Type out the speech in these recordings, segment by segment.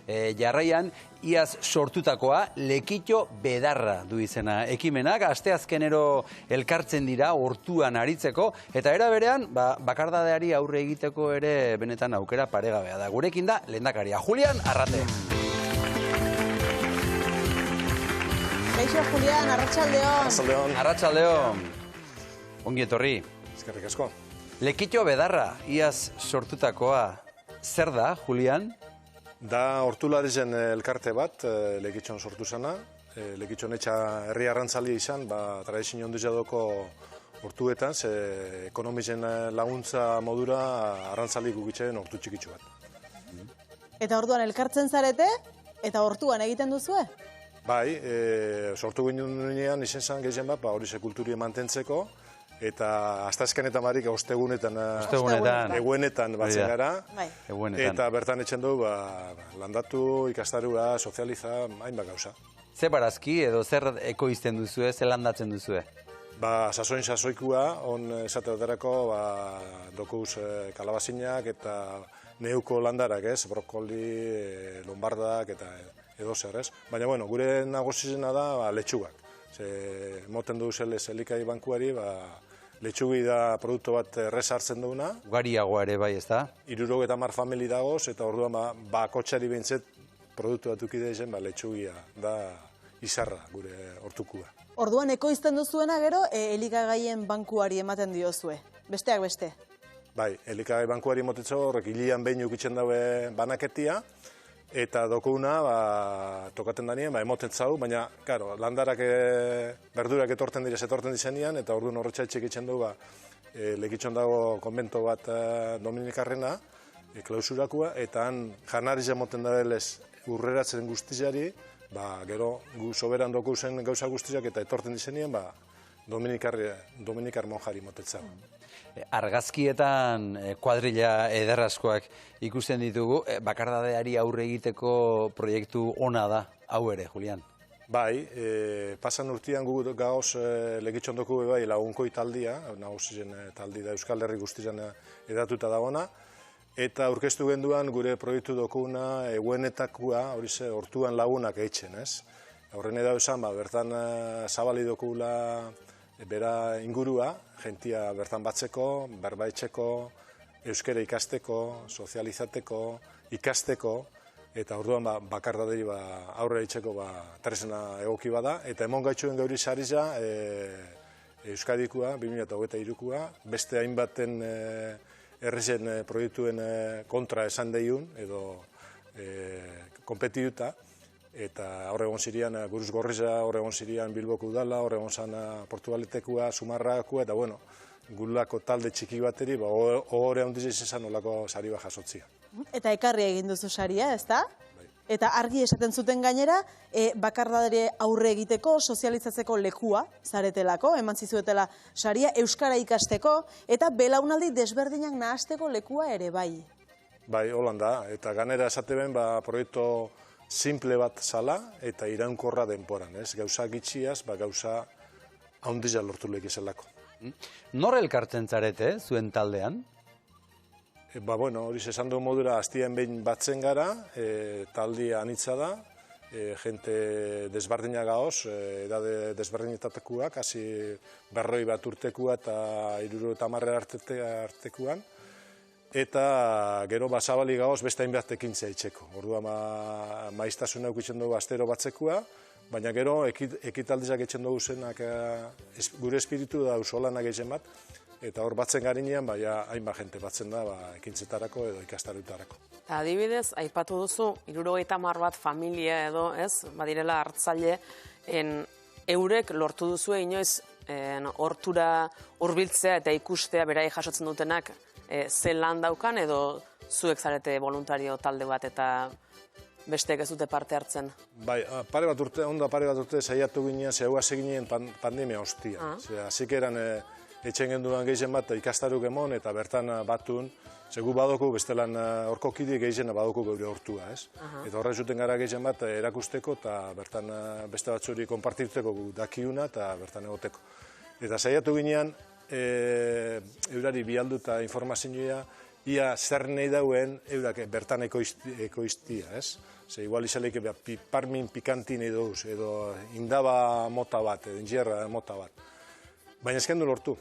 Jarraian, iaz sortutakoa Lekitxo Bedarra du izena ekimenak, asteazkenero elkartzen dira hortuan aritzeko, eta era berean, bakardadeari aurre egiteko ere benetan aukera paregabea da. Gurekin da, lehendakaria Julian Arrate. Kaixo, Julian, arratsaldeon. Arratsaldeon. Arratsaldeon. Ongi etorri. Eskerrik asko. Lekitxo Bedarra, iaz sortutakoa, zer da, Julian? Da hortularizen elkarte bat, Lekitxon sortu zena. Lekitxon etxa herri arrantzali izan, tradizio handia doko hortuetan, ekonomizen laguntza modura arrantzali gugitzen hortu txikitsu bat. Eta orduan elkartzen zarete, eta hortuan egiten duzue? Bai, sortu ginean izen zen gehien bat, hori kulturi mantentzeko, eta asteazkenetan barik ostegunetan eguenetan batzen gara, eta bertan etxen du landatu, ikastarua, sozializa, hainbat gauza. Ze barazki edo zer ekoizten duzue, ze landatzen duzue? Sasoikua, on esateaterako dokuz kalabazinak eta neuko landarak, brokoli, lombardak eta edo zer, ez? Baina, gure nagusizena da letxugak. Moten du elikai bankuari, letxugi da produktu bat errez hartzen duguna. Ugariagoa ere bai, ez da? 70 famili dagoz, eta orduan bakotxari behintzet produktu bat ukide izen, letxugia da izarra gure hortukua. Orduan ekoizten duzuena gero, elikagaien bankuari ematen diozue. Besteak beste? Bai, elikagai bankuari motetzo horrek hilian behin ukitzen daue banaketia, eta dokuna tokaten danien, emoten zau, baina, karo, landarak berdurak etorten dizenean, eta orduan horretxaitxek itzen du, Lekitxon dago konbento bat Dominikarrena, klausurakua, eta han janariz emoten dabelez urreratzen guztiari, gero gu soberan doku zen gauza guztiak eta etorten dizenean, Dominikar monjari motetzau. Argazkietan kuadrilla ederrazkoak ikusten ditugu, bakardadeari aurre egiteko proiektu ona da, hau ere, Julian. Bai, pasan urtean gu gauz Lekitxon doku bai lagunkoi taldia, nagusizen taldi da Euskal Herri guztizan edatuta dagoena, eta aurkeztu genduan gure proiektu dokuna eguenetakua, hori ze, hortuan lagunak eitzen, ez? Horren edo esan, bertan zabali dokula bera ingurua, jentia bertan batzeko, berbaitzeko, euskera ikasteko, sozializateko, ikasteko, eta orduan bakardaderi aurre eitzeko tresna egoki bada, eta emon gaitxuen gauri sariza Euskadikua, 2023koa, beste hainbaten errezen proiektuen kontra esan deiun, edo kompetituta, eta hor egon zirean Guruz Gorriza, hor egon zirean Bilboko udala, hor egon zan Portugaletekua, Zumarrakua, eta gulako talde txiki bateri, hori handiz izan olako sari bat jasotzia. Eta ekarri egin duzu saria, ez da? Eta argi esaten zuten gainera, bakardadere aurre egiteko, sozializatzeko lekua, zaretelako, eman zizuetela saria, euskara ikasteko, eta belaunaldi desberdinak nahasteko lekua ere bai. Bai, holan da, eta ganera esate ben, proiektu simple bat zala eta iraunkorra denporan, ez? Gauza gitxiaz, gauza handia lortu lehik ezelako. Nor elkartzen zarete, zuen taldean? Hori esan du modura hastien behin batzen gara, taldia anitza da, jente desberdina gaoz, edade desberdinetatekoak, hasi 40 bat urtekua eta 70 artekuan, eta gero zabali gaoz beste hainbat ekintza itxeko. Orduan maiztasuna eukitzen dugu astero batzekua, baina gero ekitaldizak etxen dugu zenak gure espiritu da usolanak egiten bat, eta hor batzen garinean, hainbat jente batzen da ekintzetarako edo ikastarutarako. Adibidez, aipatu duzu, 70 bat familia edo, ez, badirela hartzaile, eurek lortu duzu inoiz hortura hurbiltzea eta ikustea berai jasotzen dutenak ze lan daukan edo zuek zarete voluntario talde bat eta besteek ez dute parte hartzen? Bai, pare bat urte saiatu ginean, zehua seginen pandemia hostia. Hasik eran etxen genduan gehien bat ikastaru gemon eta bertan batun, segu badoku bestelan horko kide gehien badoku geure hortua, ez? Eta horre zuten gara gehien bat erakusteko eta bertan beste batzuri konpartirteko dakiuna eta bertan egoteko. Eta saiatu ginean, eurari bialdu eta informazioa ia zer nahi dauen eurak bertan ekoiztia, ez? Ze igual izaleik piparmin pikantin edo indaba mota bat, edo injerra mota bat. Baina eskendu lortu,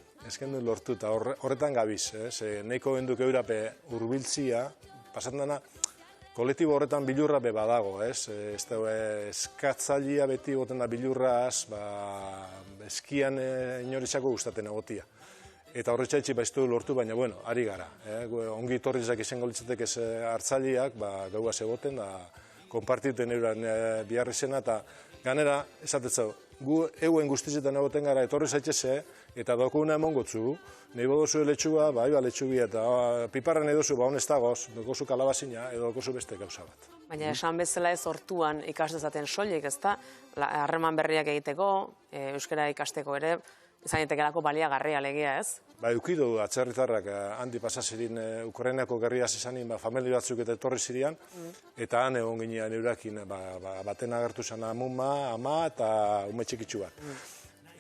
eta horretan gabiz, ze nahiko genduk eurape urbiltzia, pasatzen dena, kolektibo horretan bilurra badago, ez? Eskatzailea beti goten da bilurraz, eskian inorizako gustaten egotia. Eta horretxaitzi baiztu lortu, baina, bueno, ari gara. Ongi torrizak izango litzateke hartzaileak, gauaz egoten, konpartituten euran biharri zena, eta ganera, esatetzau, gu euen guztizetan egoten gara etorri zaitxe eta dokuna emongotzu, nahi bodozu letxua, letxugia, eta piparra nahi dozu, honez dagoz, dokozu kalabazina, edo dokozu beste gauza bat. Baina esan bezala ez hortuan ikas dezaten soilik, ez da, harreman berriak egiteko, euskara ikasteko ere, izan daitekelako baliagarria alegia, ez? Eukidu atzerritarrak handi pasazirin Ukrainako gerriaz izanin, familia batzuk eta etorri zirian, eta han egon ginean eurakin, baten agertu zen amuma, ama eta ume txikitsu bat.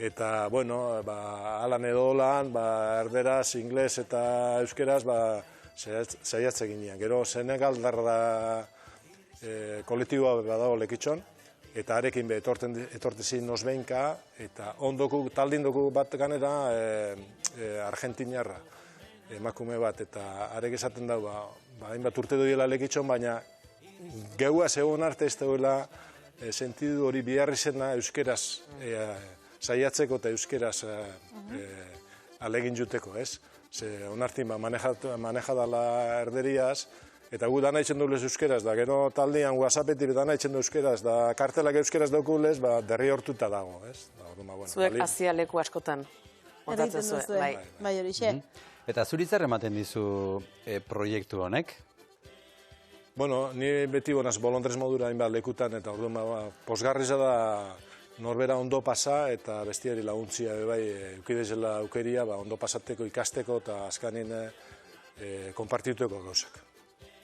Eta, bueno, alan edo lan, erderaz, ingles eta euskeraz, saiatze ginean. Gero, Senegal darra kolektiboa badago lekitxon, eta arekin be etortezin nosbeinka, eta ondoku, taldindoku bat ganera argentinarra, emakume bat, eta arek esaten dau, hainbat urte doiela lekitxon, baina geuaz egon arte ez duela sentidu hori biharri zena euskeraz saiatzeko eta euskeraz alegin juteko, ez? Ze onartin manejadala erderiaz, eta gu dana itxen dugu euskeraz, da gero taldean WhatsAppetik dana itxen dugu euskeraz, da kartelak euskeraz daukulez, derri hortuta dago, ez? Zuek azia leku askotan, ontatzen zuen, bai horixe. Eta zuri zer ematen dizu proiektu honek? Bueno, ni beti bonaz bolondrez modura hainbat lekutan, eta orduan posgarriza da norbera ondo pasa, eta bestiari laguntzia bai, eukidezela aukeria, ondo pasateko, ikasteko, eta azkanin konpartitueko gauzak.